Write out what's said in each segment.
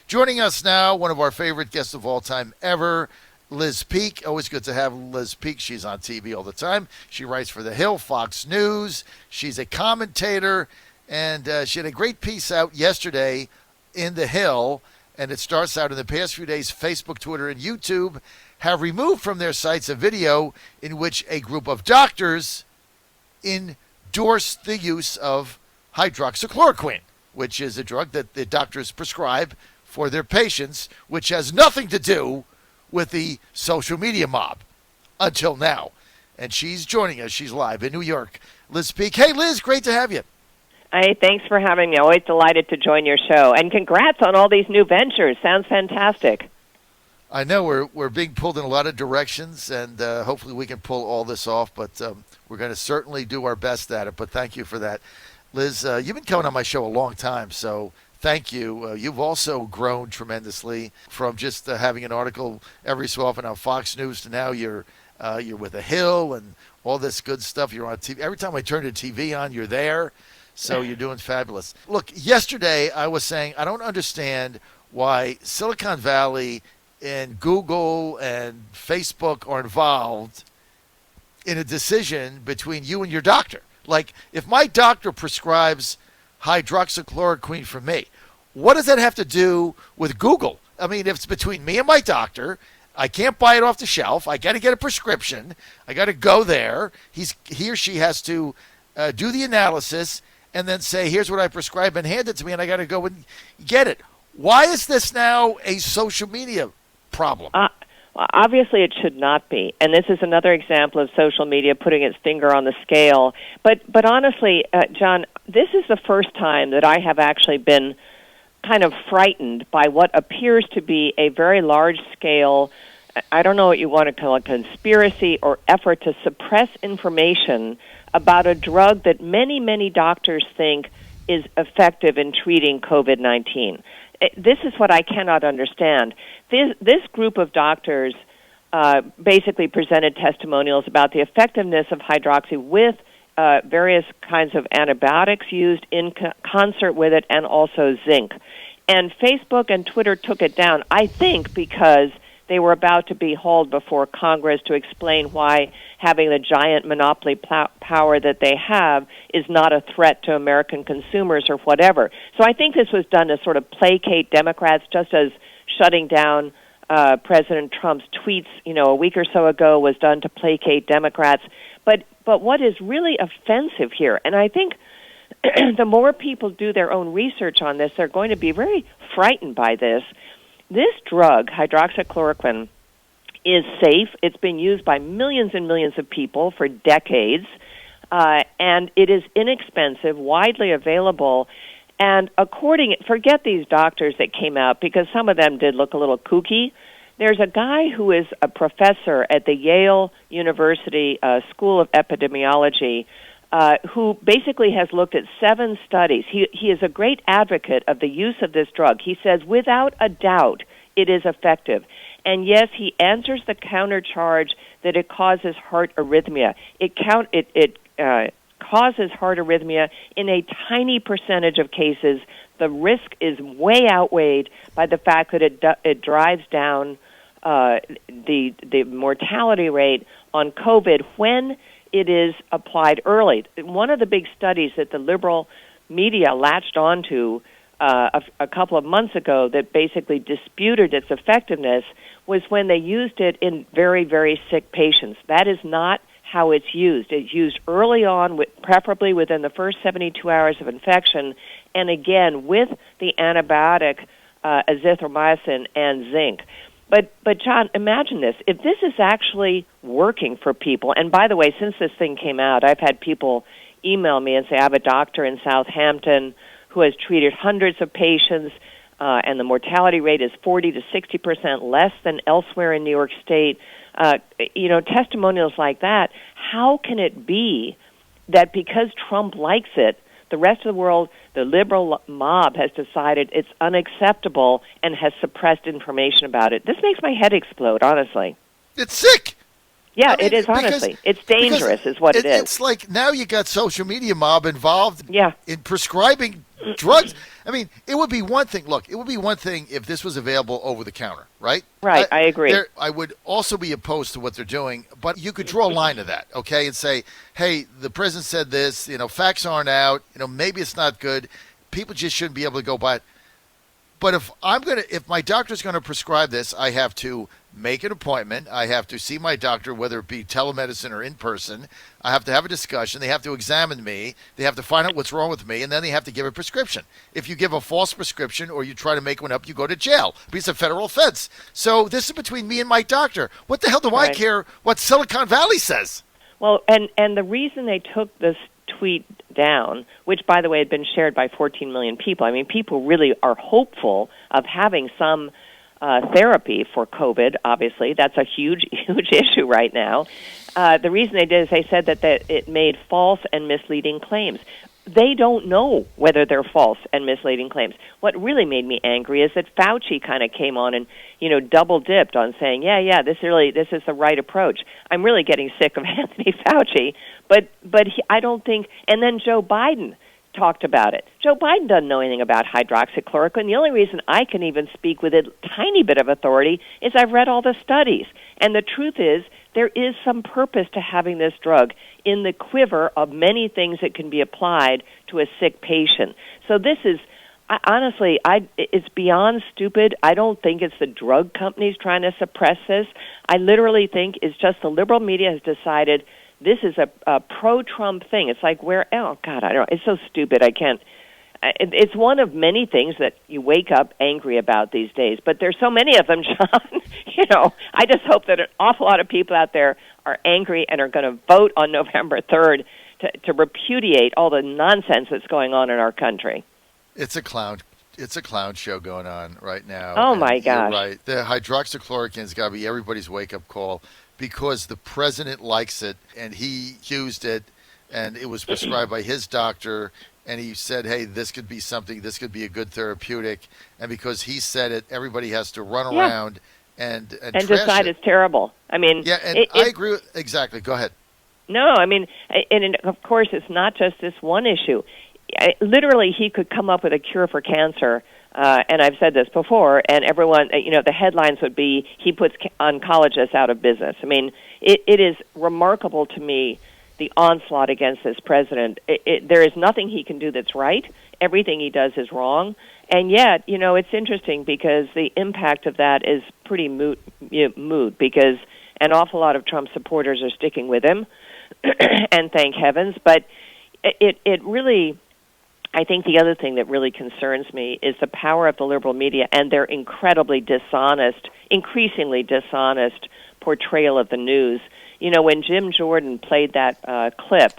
Joining us now, one of our favorite guests of all time ever, Liz Peek. Always good to have Liz Peek. She's on TV all the time. She writes for The Hill, Fox News. She's a commentator, and she had a great piece out yesterday in The Hill, and it starts out in the past few days, Facebook, Twitter, and YouTube have removed from their sites a video in which a group of doctors endorse the use of hydroxychloroquine, which is a drug that the doctors prescribe for their patients, which has nothing to do with the social media mob until now. And she's joining us. She's live in New York. Liz Peek. Hey, Liz, great to have you. Hey, thanks for having me. Always delighted to join your show. And congrats on all these new ventures. Sounds fantastic. I know we're being pulled in a lot of directions, and hopefully we can pull all this off, but we're going to certainly do our best at it. But thank you for that. Liz, you've been coming on my show a long time, so thank you. You've also grown tremendously from just having an article every so often on Fox News to now you're with The Hill and all this good stuff. You're on TV. Every time I turn the TV on, you're there, so you're doing fabulous. Look, yesterday I was saying I don't understand why Silicon Valley and Google and Facebook are involved in a decision between you and your doctor. Like, if my doctor prescribes hydroxychloroquine for me, what does that have to do with Google? I mean, if it's between me and my doctor, I can't buy it off the shelf. I got to get a prescription. I got to go there. He or she has to do the analysis and then say, here's what I prescribe, and hand it to me, and I got to go and get it. Why is this now a social media problem? Obviously, it should not be. And this is another example of social media putting its finger on the scale. But honestly, John, this is the first time that I have actually been kind of frightened by what appears to be a very large-scale, I don't know what you want to call it, conspiracy or effort to suppress information about a drug that many, many doctors think is effective in treating COVID-19. This is what I cannot understand. This group of doctors basically presented testimonials about the effectiveness of hydroxy with various kinds of antibiotics used in concert with it, and also zinc. And Facebook and Twitter took it down, I think, because they were about to be hauled before Congress to explain why having the giant monopoly power that they have is not a threat to American consumers or whatever. So I think this was done to sort of placate Democrats, just as shutting down President Trump's tweets, a week or so ago was done to placate Democrats. But what is really offensive here, and I think the more people do their own research on this, they're going to be very frightened by this. This drug, hydroxychloroquine, is safe. It's been used by millions and millions of people for decades, and it is inexpensive, widely available. And forget these doctors that came out, because some of them did look a little kooky. There's a guy who is a professor at the Yale University School of Epidemiology who basically has looked at 7 studies. He is a great advocate of the use of this drug. He says, without a doubt, it is effective. And yes, he answers the countercharge that it causes heart arrhythmia. It causes heart arrhythmia in a tiny percentage of cases. The risk is way outweighed by the fact that it drives down the mortality rate on COVID when it is applied early. One of the big studies that the liberal media latched onto a couple of months ago that basically disputed its effectiveness was when they used it in very, very sick patients. That is not how it's used. It's used early on, preferably within the first 72 hours of infection, and again with the antibiotic azithromycin and zinc. But John, imagine this. If this is actually working for people, and by the way, since this thing came out, I've had people email me and say, I have a doctor in Southampton who has treated hundreds of patients, and the mortality rate is 40 to 60% less than elsewhere in New York State. Testimonials like that. How can it be that because Trump likes it, the rest of the world, the liberal mob, has decided it's unacceptable and has suppressed information about it? This makes my head explode, honestly. It's sick. Yeah, it is, honestly. It's dangerous is what it is. It's like now you got social media mob involved in prescribing drugs, I mean, it would be one thing. Look, it would be one thing if this was available over the counter, right? Right, I agree. I would also be opposed to what they're doing, but you could draw a line to that, okay, and say, hey, the president said this, facts aren't out, maybe it's not good. People just shouldn't be able to go by it. But if my doctor's going to prescribe this, I have to make an appointment. I have to see my doctor, whether it be telemedicine or in person. I have to have a discussion. They have to examine me. They have to find out what's wrong with me, and then they have to give a prescription. If you give a false prescription or you try to make one up, you go to jail. It's a federal offense. So this is between me and my doctor. What the hell do I care what Silicon Valley says? Well, and the reason they took this tweet down, which, by the way, had been shared by 14 million people. I mean, people really are hopeful of having some therapy for COVID, obviously. That's a huge, huge issue right now. The reason they did is they said that it made false and misleading claims. They don't know whether they're false and misleading claims. What really made me angry is that Fauci kind of came on and, double dipped on saying, this is the right approach. I'm really getting sick of Anthony Fauci, but I don't think. And then Joe Biden talked about it. Joe Biden doesn't know anything about hydroxychloroquine. The only reason I can even speak with a tiny bit of authority is I've read all the studies. And the truth is, there is some purpose to having this drug in the quiver of many things that can be applied to a sick patient. So this is, honestly, it's beyond stupid. I don't think it's the drug companies trying to suppress this. I literally think it's just the liberal media has decided this is a pro-Trump thing. It's like I don't know. It's so stupid. I can't. It's one of many things that you wake up angry about these days, but there's so many of them, John. I just hope that an awful lot of people out there are angry and are going to vote on November 3rd to repudiate all the nonsense that's going on in our country. It's a clown show going on right now. Oh, my gosh. You're right. The hydroxychloroquine's got to be everybody's wake-up call because the president likes it, and he used it, and it was prescribed by his doctor, and he said, hey, this could be something, this could be a good therapeutic, and because he said it, everybody has to run around and decide it's terrible. I mean, I agree with, exactly. Go ahead. No, I mean, and of course, it's not just this one issue. Literally, he could come up with a cure for cancer, and I've said this before, and everyone, the headlines would be, he puts oncologists out of business. I mean, it is remarkable to me, the onslaught against this president. There is nothing he can do that's right. Everything he does is wrong. And yet, it's interesting because the impact of that is pretty moot because an awful lot of Trump supporters are sticking with him, and thank heavens. But it really, I think the other thing that really concerns me is the power of the liberal media and their incredibly increasingly dishonest portrayal of the news. When Jim Jordan played that clip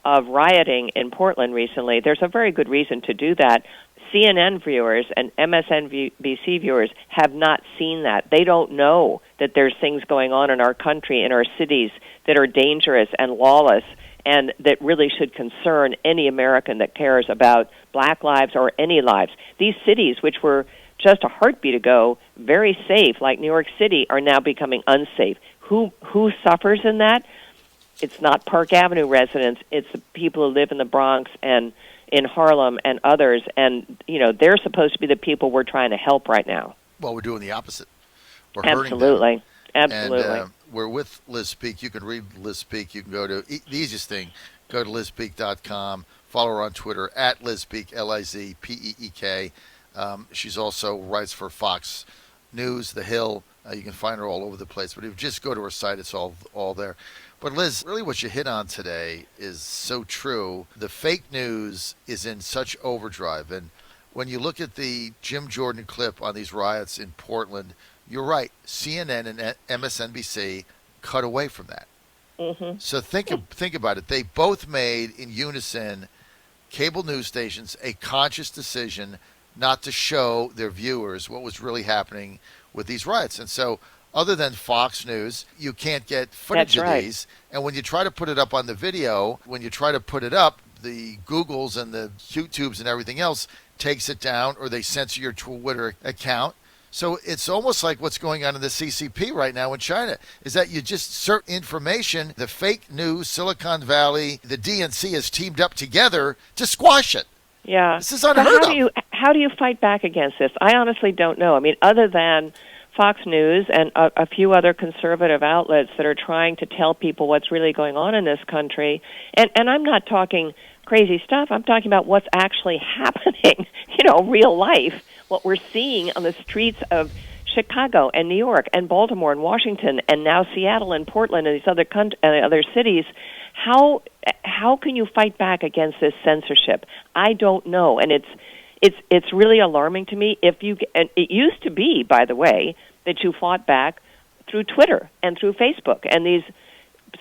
of rioting in Portland recently, there's a very good reason to do that. CNN viewers and MSNBC viewers have not seen that. They don't know that there's things going on in our country, in our cities, that are dangerous and lawless and that really should concern any American that cares about black lives or any lives. These cities, which were just a heartbeat ago very safe, like New York City, are now becoming unsafe. Who suffers in that? It's not Park Avenue residents. It's the people who live in the Bronx and in Harlem and others. And, they're supposed to be the people we're trying to help right now. Well, we're doing the opposite. We're Absolutely. hurting them. Absolutely. And we're with Liz Speak. You can read Liz Speak. You can go to the easiest thing. Go to LizSpeak.com. Follow her on Twitter at Liz Speak, LizPeek. She's also writes for Fox News, The Hill. You can find her all over the place. But if you just go to her site, it's all there. But Liz, really what you hit on today is so true. The fake news is in such overdrive. And when you look at the Jim Jordan clip on these riots in Portland, you're right. CNN and MSNBC cut away from that. Mm-hmm. So think about it. They both made, in unison, cable news stations, a conscious decision not to show their viewers what was really happening with these riots. And so other than Fox News, you can't get footage of these. And when you try to put it up on the video, when you try to put it up, the Googles and the YouTubes and everything else takes it down, or they censor your Twitter account. So it's almost like what's going on in the CCP right now in China, is that you just insert information, the fake news, Silicon Valley, the DNC has teamed up together to squash it. Yeah. This is So unheard of. how do you fight back against this? I honestly don't know. I mean, other than Fox News and a few other conservative outlets that are trying to tell people what's really going on in this country, and I'm not talking crazy stuff. I'm talking about what's actually happening, real life, what we're seeing on the streets of Chicago and New York and Baltimore and Washington and now Seattle and Portland and these other cities. How can you fight back against this censorship? I don't know, and it's really alarming to me. And it used to be, by the way, that you fought back through Twitter and through Facebook and these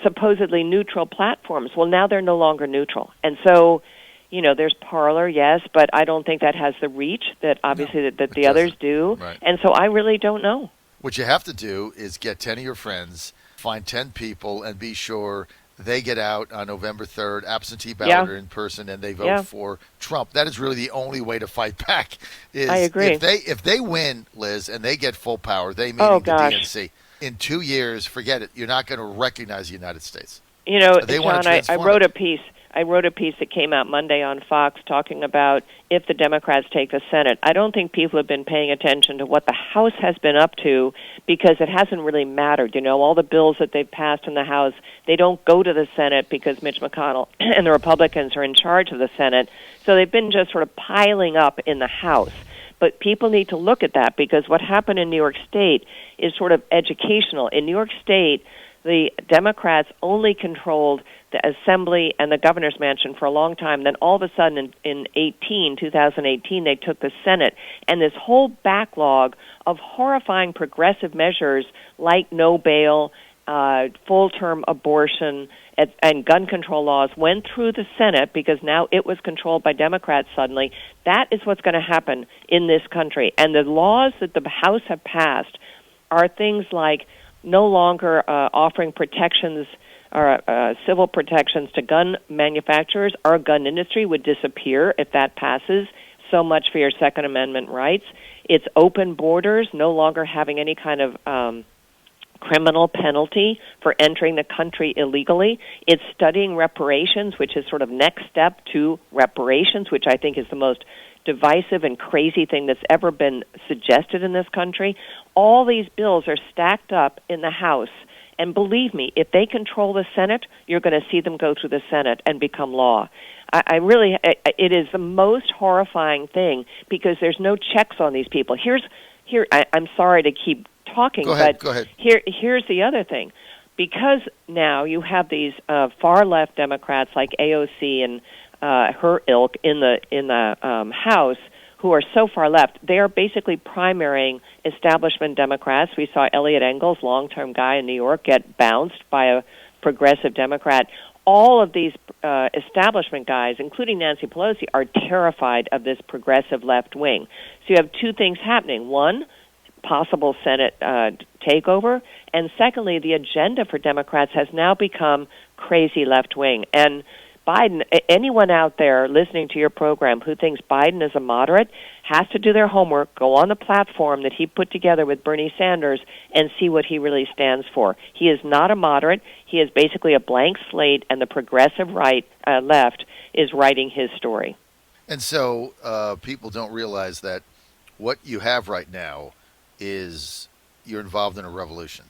supposedly neutral platforms. Well, now they're no longer neutral, and so there's Parler, yes, but I don't think that has the reach that obviously that the others do, right. And so I really don't know. What you have to do is get 10 of your friends, find 10 people, and be sure they get out on November 3rd, absentee ballot or in person, and they vote for Trump. That is really the only way to fight back. I agree. If they win, Liz, and they get full power, they meaning the DNC, in 2 years, forget it. You're not going to recognize the United States. John, I wrote a piece. I wrote a piece that came out Monday on Fox talking about if the Democrats take the Senate. I don't think people have been paying attention to what the House has been up to because it hasn't really mattered. All the bills that they've passed in the House, they don't go to the Senate because Mitch McConnell and the Republicans are in charge of the Senate. So they've been just sort of piling up in the House. But people need to look at that because what happened in New York State is sort of educational. In New York State, the Democrats only controlled the Assembly and the governor's mansion for a long time. Then all of a sudden in 2018, they took the Senate. And this whole backlog of horrifying progressive measures like no bail, full-term abortion, and gun control laws went through the Senate because now it was controlled by Democrats suddenly. That is what's going to happen in this country. And the laws that the House have passed are things like no longer offering protections or civil protections to gun manufacturers. Our gun industry would disappear if that passes. So much for your Second Amendment rights. It's open borders, no longer having any kind of criminal penalty for entering the country illegally. It's studying reparations, which is sort of next step to reparations, which I think is the most divisive and crazy thing that's ever been suggested in this country. All these bills are stacked up in the House. And believe me, if they control the Senate, you're going to see them go through the Senate and become law. It is the most horrifying thing because there's no checks on these people. I'm sorry to keep talking, go ahead. Here's the other thing. Because now you have these far-left Democrats like AOC and her ilk in the House who are so far left, they are basically primarying establishment Democrats. We saw Eliot Engels, long-term guy in New York, get bounced by a progressive Democrat. All of these establishment guys, including Nancy Pelosi, are terrified of this progressive left wing. So you have two things happening. One, possible Senate takeover, and secondly, the agenda for Democrats has now become crazy left wing. And Biden, anyone out there listening to your program who thinks Biden is a moderate has to do their homework, go on the platform that he put together with Bernie Sanders and see what he really stands for. He is not a moderate. He is basically a blank slate, and the progressive left is writing his story. And so people don't realize that what you have right now is you're involved in a revolution.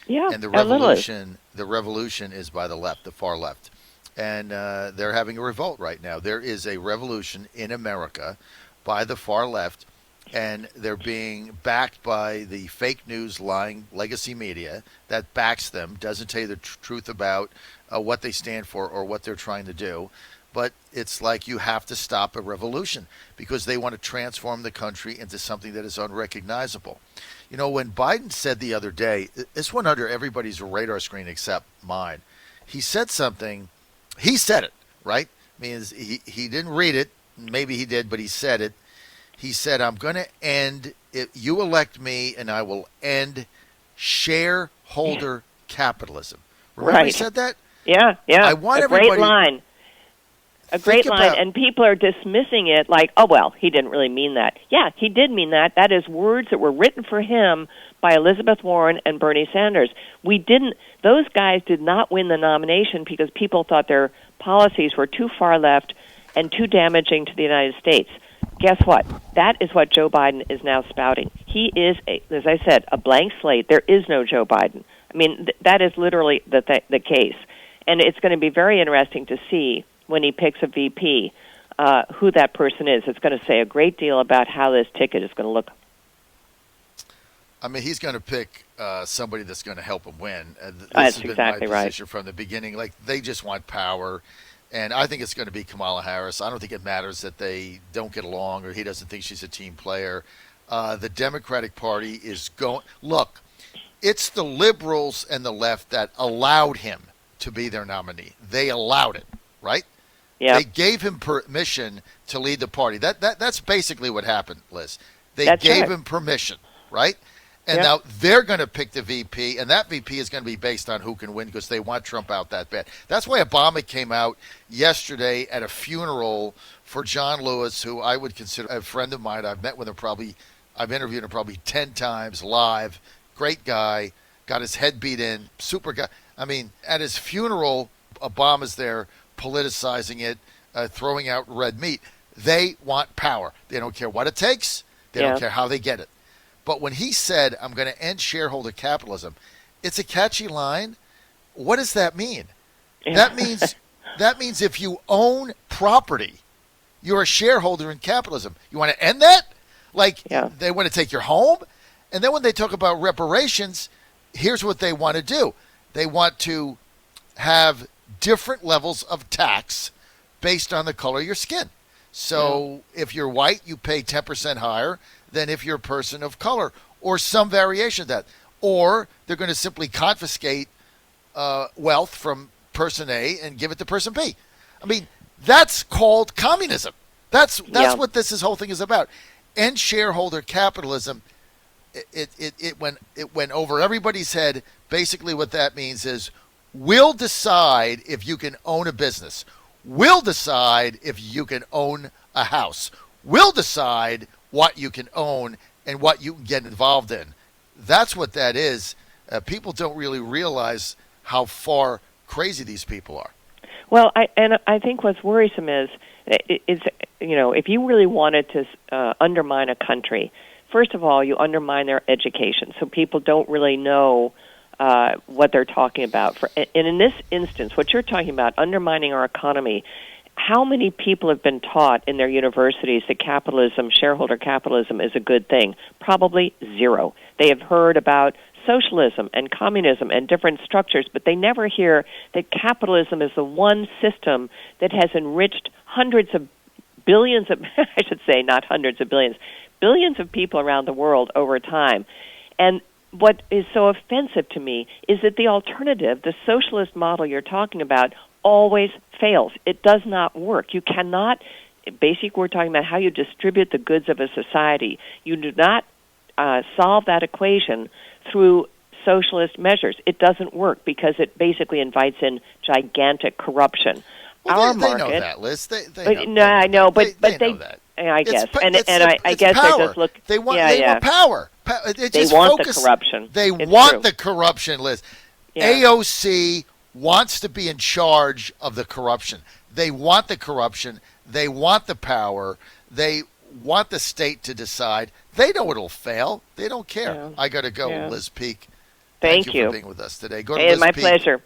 Yeah, and the revolution is by the left, the far left. And they're having a revolt right now. There is a revolution in America by the far left, and they're being backed by the fake news, lying legacy media that backs them, doesn't tell you the truth about what they stand for or what they're trying to do. But it's like you have to stop a revolution because they want to transform the country into something that is unrecognizable. When Biden said the other day, this went under everybody's radar screen except mine. He said something. He said it, right? I mean, he didn't read it. Maybe he did, but he said it. He said, I'm going to end it. You elect me, and I will end shareholder capitalism. Remember he said that? Yeah. I want everybody. Great line. A great line, and people are dismissing it like, oh, well, he didn't really mean that. Yeah, he did mean that. That is words that were written for him by Elizabeth Warren and Bernie Sanders. Those guys did not win the nomination because people thought their policies were too far left and too damaging to the United States. Guess what? That is what Joe Biden is now spouting. He is, as I said, a blank slate. There is no Joe Biden. I mean, that is literally the case. And it's going to be very interesting to see when he picks a VP who that person is. It's going to say a great deal about how this ticket is going to look. I mean, he's going to pick somebody that's going to help him win. That's has been exactly my right. position from the beginning. Like, they just want power. And I think it's going to be Kamala Harris. I don't think it matters that they don't get along or he doesn't think she's a team player. The Democratic Party is going – look, it's the liberals and the left that allowed him to be their nominee. They allowed it, right? Yeah. They gave him permission to lead the party. That's basically what happened, Liz. They That's gave right. him permission, right? And Yep. now they're going to pick the VP, and that VP is going to be based on who can win because they want Trump out that bad. That's why Obama came out yesterday at a funeral for John Lewis, who I would consider a friend of mine. I've met with him I've interviewed him probably 10 times live. Great guy, got his head beat in, super guy. I mean, at his funeral, Obama's there politicizing it, throwing out red meat. They want power. They don't care what it takes. They don't care how they get it. But when he said, I'm going to end shareholder capitalism, it's a catchy line. What does that mean? Yeah. That means if you own property, you're a shareholder in capitalism. You want to end that? Like, they want to take your home? And then when they talk about reparations, here's what they want to do. They want to have different levels of tax based on the color of your skin. So if you're white, you pay 10% higher than if you're a person of color, or some variation of that. Or they're going to simply confiscate wealth from person A and give it to person B. I mean, that's called communism. That's what this whole thing is about. End shareholder capitalism. It went over everybody's head. Basically, what that means is we'll decide if you can own a business. We'll decide if you can own a house. We'll decide what you can own and what you can get involved in. That's what that is. People don't really realize how far crazy these people are. Well, I think what's worrisome is if you really wanted to undermine a country, first of all, you undermine their education, so people don't really know what they're talking about. And in this instance, what you're talking about, undermining our economy, how many people have been taught in their universities that capitalism, shareholder capitalism, is a good thing? Probably zero. They have heard about socialism and communism and different structures, but they never hear that capitalism is the one system that has enriched hundreds of billions of, I should say not hundreds of billions, billions of people around the world over time. And what is so offensive to me is that the alternative, the socialist model you're talking about, always fails. It does not work. You cannot, basically we're talking about how you distribute the goods of a society. You do not solve that equation through socialist measures. It doesn't work because it basically invites in gigantic corruption. Well, Our they market, know that, Liz. They I know, but they they know that. I guess, I It's guess power. they just look. They want power. They want the corruption. They It's want true. the corruption, Liz. Yeah. AOC wants to be in charge of the corruption. They want the corruption. They want the power. They want the state to decide. They know it'll fail. They don't care. Yeah. I got to go, Yeah. Liz Peek. Thank you you for being with us today. Go to Hey, Liz my Peek. pleasure.